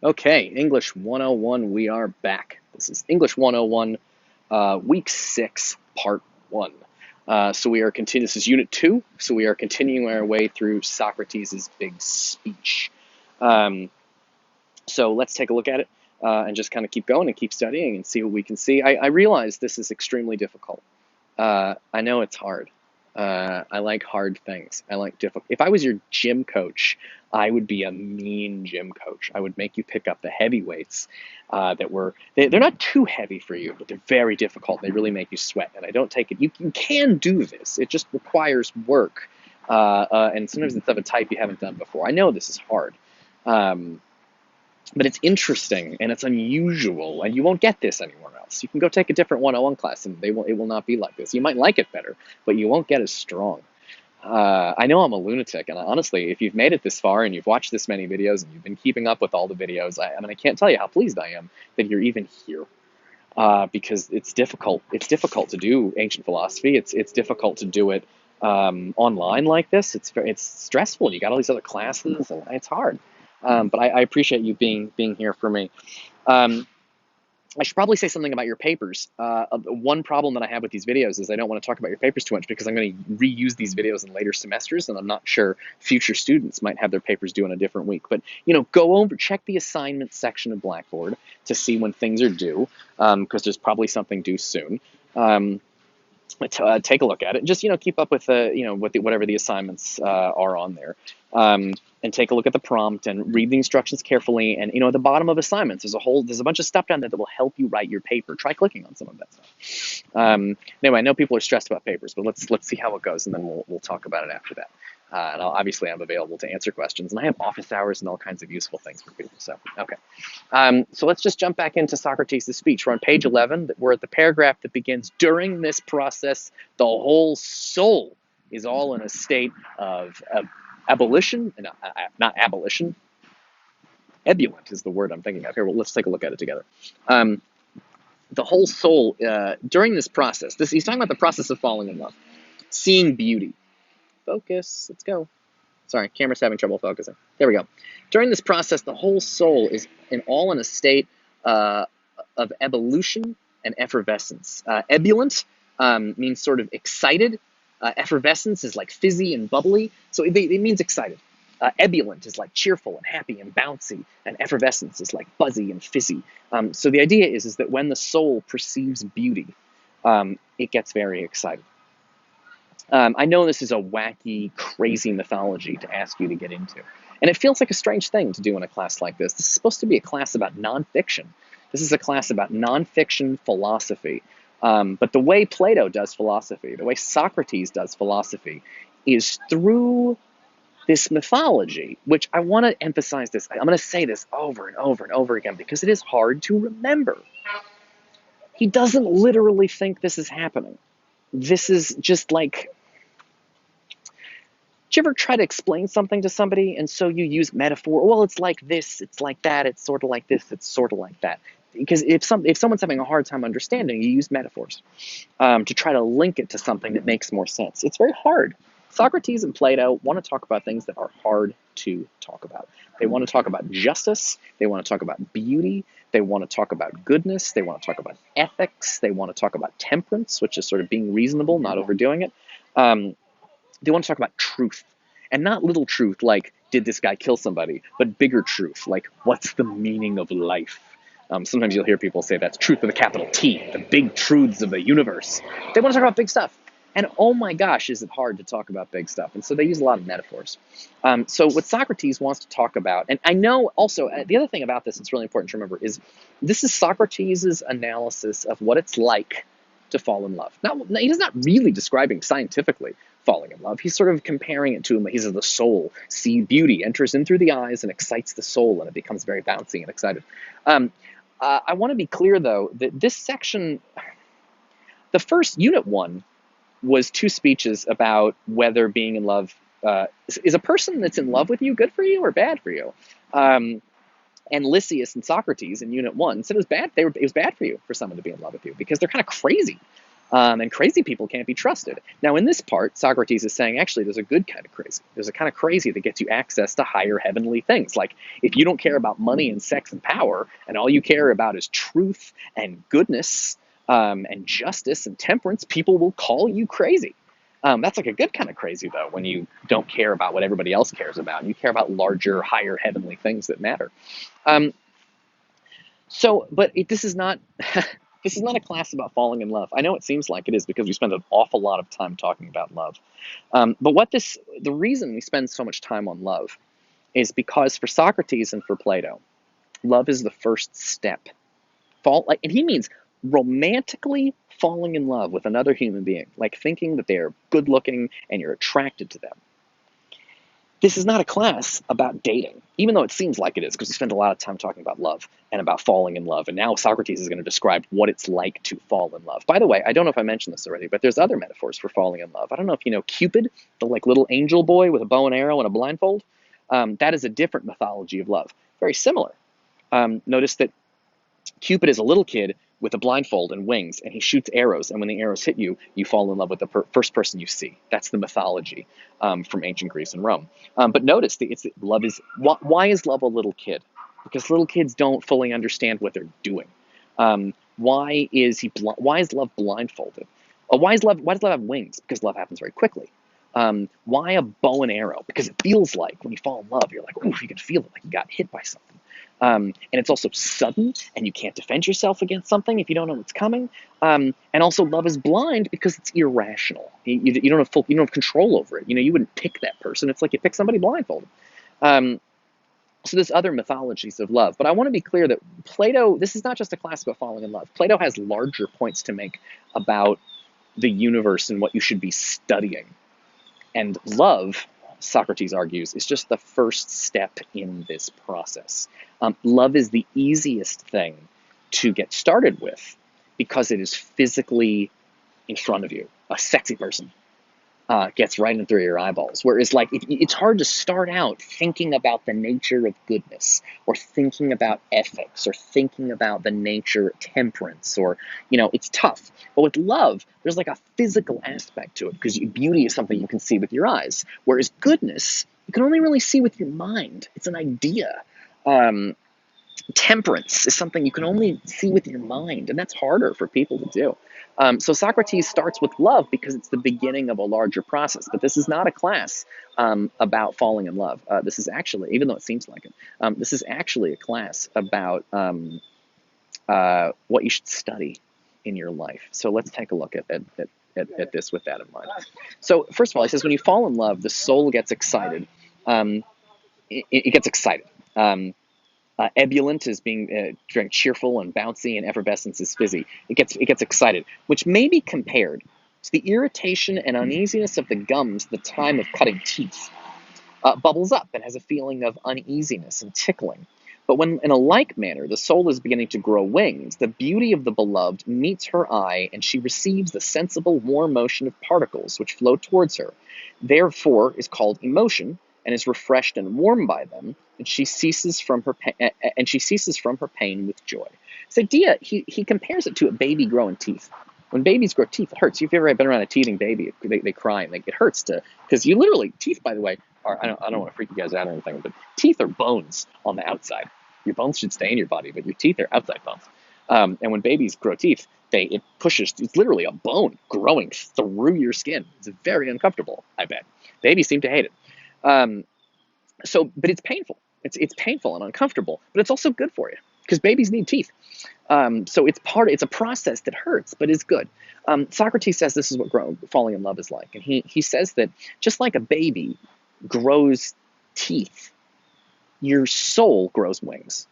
Okay, English 101, we are back. This is English 101, week 6, part 1. So we are continuing, this is unit 2, so we are continuing our way through Socrates' big speech. So let's take a look at it and just kind of keep going and keep studying and see what we can see. I realize this is extremely difficult. I know it's hard. I like hard things. I like difficult. If I was your gym coach, I would be a mean gym coach. I would make you pick up the heavy weights they're not too heavy for you, but they're very difficult. They really make you sweat, and I don't take it. You can do this. It just requires work, and sometimes it's of a type you haven't done before. I know this is hard. But it's interesting and it's unusual, and you won't get this anywhere else. You can go take a different 101 class, and it will not be like this. You might like it better, but you won't get as strong. I know I'm a lunatic, and honestly, if you've made it this far and you've watched this many videos and you've been keeping up with all the videos, I mean, I can't tell you how pleased I am that you're even here. Because it's difficult. It's difficult to do ancient philosophy. It's difficult to do it online like this. It's stressful. You got all these other classes, and it's hard. But I appreciate you being here for me. Um, I should probably say something about your papers. One problem that I have with these videos is I don't want to talk about your papers too much because I'm going to reuse these videos in later semesters, and I'm not sure future students might have their papers due in a different week. But go over, check the assignment section of Blackboard to see when things are due, because there's probably something due soon. Take a look at it. Just keep up with whatever the assignments are on there, and take a look at the prompt and read the instructions carefully. And at the bottom of assignments, there's a bunch of stuff down there that will help you write your paper. Try clicking on some of that stuff. Anyway, I know people are stressed about papers, but let's see how it goes, and then we'll talk about it after that. And obviously, I'm available to answer questions, and I have office hours and all kinds of useful things for people. So, okay. So let's just jump back into Socrates' speech. We're on page 11. We're at the paragraph that begins, during this process, the whole soul is all in a state of abolition, not abolition. Ebullient is the word I'm thinking of. Here, well, let's take a look at it together. The whole soul, during this process, he's talking about the process of falling in love, seeing beauty. Focus, let's go. Sorry, camera's having trouble focusing. There we go. During this process, the whole soul is all in a state of evolution and effervescence. Ebullient means sort of excited. Effervescence is like fizzy and bubbly, so it means excited. Ebullient is like cheerful and happy and bouncy, and effervescence is like buzzy and fizzy. So the idea is that when the soul perceives beauty, it gets very excited. I know this is a wacky, crazy mythology to ask you to get into, and it feels like a strange thing to do in a class like this. This is supposed to be a class about nonfiction. This is a class about nonfiction philosophy. But the way Plato does philosophy, the way Socrates does philosophy, is through this mythology, which I want to emphasize this. I'm going to say this over and over and over again because it is hard to remember. He doesn't literally think this is happening. This is just like, do you ever try to explain something to somebody and so you use metaphor? Well, it's like this, it's like that, it's sort of like this, it's sort of like that. Because if someone's having a hard time understanding, you use metaphors to try to link it to something that makes more sense. It's very hard. Socrates and Plato want to talk about things that are hard to talk about. They want to talk about justice. They want to talk about beauty. They want to talk about goodness. They want to talk about ethics. They want to talk about temperance, which is sort of being reasonable, not overdoing it. They want to talk about truth, and not little truth like, did this guy kill somebody, but bigger truth like, what's the meaning of life? Sometimes you'll hear people say that's truth with a capital T, the big truths of the universe. They want to talk about big stuff. And oh my gosh, is it hard to talk about big stuff. And so they use a lot of metaphors. So what Socrates wants to talk about, and I know also, the other thing about this that's really important to remember is this is Socrates' analysis of what it's like to fall in love. Now, he's not really describing scientifically falling in love. He's sort of comparing it to him. He says the soul, see beauty, enters in through the eyes and excites the soul, and it becomes very bouncy and excited. I want to be clear, though, that this section, the first unit 1, was 2 speeches about whether being in love, is a person that's in love with you good for you or bad for you? And Lysias and Socrates in unit 1 said it was bad. It was bad for you for someone to be in love with you because they're kind of crazy. And crazy people can't be trusted. Now, in this part, Socrates is saying, actually, there's a good kind of crazy. There's a kind of crazy that gets you access to higher heavenly things. Like, if you don't care about money and sex and power, and all you care about is truth and goodness, and justice and temperance, people will call you crazy. That's like a good kind of crazy, though, when you don't care about what everybody else cares about, and you care about larger, higher heavenly things that matter. Um, this is not this is not a class about falling in love. I know it seems like it is because we spend an awful lot of time talking about love. The reason we spend so much time on love is because for Socrates and for Plato, love is the first step. And he means romantically falling in love with another human being, like thinking that they're good looking and you're attracted to them. This is not a class about dating, even though it seems like it is, because we spend a lot of time talking about love and about falling in love. And now Socrates is going to describe what it's like to fall in love. By the way, I don't know if I mentioned this already, but there's other metaphors for falling in love. I don't know if you know Cupid, the like little angel boy with a bow and arrow and a blindfold. That is a different mythology of love. Very similar. Notice that Cupid is a little kid with a blindfold and wings, and he shoots arrows, and when the arrows hit you, you fall in love with the first person you see. That's the mythology from ancient Greece and Rome. But notice, why is love a little kid? Because little kids don't fully understand what they're doing. Why is love blindfolded? Why does love have wings? Because love happens very quickly. Why a bow and arrow? Because it feels like when you fall in love, you're like, ooh, you can feel it, like you got hit by something. And it's also sudden, and you can't defend yourself against something if you don't know what's coming. And also, love is blind because it's irrational. You don't have control over it. You wouldn't pick that person. It's like you pick somebody blindfolded. So there's other mythologies of love, but I want to be clear that Plato. This is not just a class about falling in love. Plato has larger points to make about the universe and what you should be studying. And love, Socrates argues, is just the first step in this process. Love is the easiest thing to get started with because it is physically in front of you. A sexy person gets right in through your eyeballs. Whereas, it's hard to start out thinking about the nature of goodness, or thinking about ethics, or thinking about the nature of temperance, or, it's tough. But with love, there's like a physical aspect to it, because beauty is something you can see with your eyes. Whereas goodness, you can only really see with your mind. It's an idea. Temperance is something you can only see with your mind, and that's harder for people to do. So Socrates starts with love because it's the beginning of a larger process. But this is not a class about falling in love. This is actually, even though it seems like it, this is actually a class about what you should study in your life. So let's take a look at this with that in mind. So first of all, he says when you fall in love, the soul gets excited. It gets excited. Ebullient is being very cheerful and bouncy, and effervescence is fizzy. It gets excited, which may be compared to the irritation and uneasiness of the gums at the time of cutting teeth. Bubbles up and has a feeling of uneasiness and tickling. But when, in a like manner, the soul is beginning to grow wings, the beauty of the beloved meets her eye, and she receives the sensible warm motion of particles which flow towards her. Therefore is called emotion, and is refreshed and warmed by them, and she ceases from her pain with joy. This idea, he compares it to a baby growing teeth. When babies grow teeth, it hurts. If you've ever been around a teething baby, they cry and it hurts because you literally, teeth, by the way, I don't want to freak you guys out or anything, but teeth are bones on the outside. Your bones should stay in your body, but your teeth are outside bones. And when babies grow teeth, it's literally a bone growing through your skin. It's very uncomfortable, I bet. Babies seem to hate it. But it's painful. It's painful and uncomfortable, but it's also good for you because babies need teeth. So it's a process that hurts, but is good. Socrates says this is what falling in love is like. And he says that just like a baby grows teeth, your soul grows wings.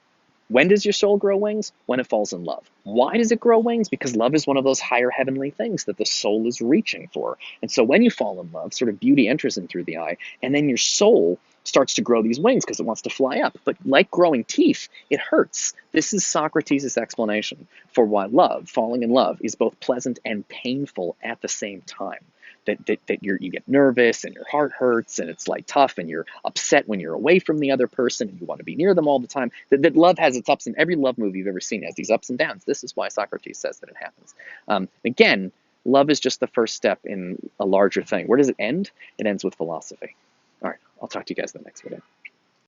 When does your soul grow wings? When it falls in love. Why does it grow wings? Because love is one of those higher heavenly things that the soul is reaching for. And so when you fall in love, sort of beauty enters in through the eye, and then your soul starts to grow these wings because it wants to fly up. But like growing teeth, it hurts. This is Socrates' explanation for why falling in love, is both pleasant and painful at the same time. That you get nervous and your heart hurts and it's like tough and you're upset when you're away from the other person and you want to be near them all the time. That love has its ups, and every love movie you've ever seen has these ups and downs. This is why Socrates says that it happens. Again, Love is just the first step in a larger thing. Where does it end? It ends with philosophy. All right, I'll talk to you guys in the next video.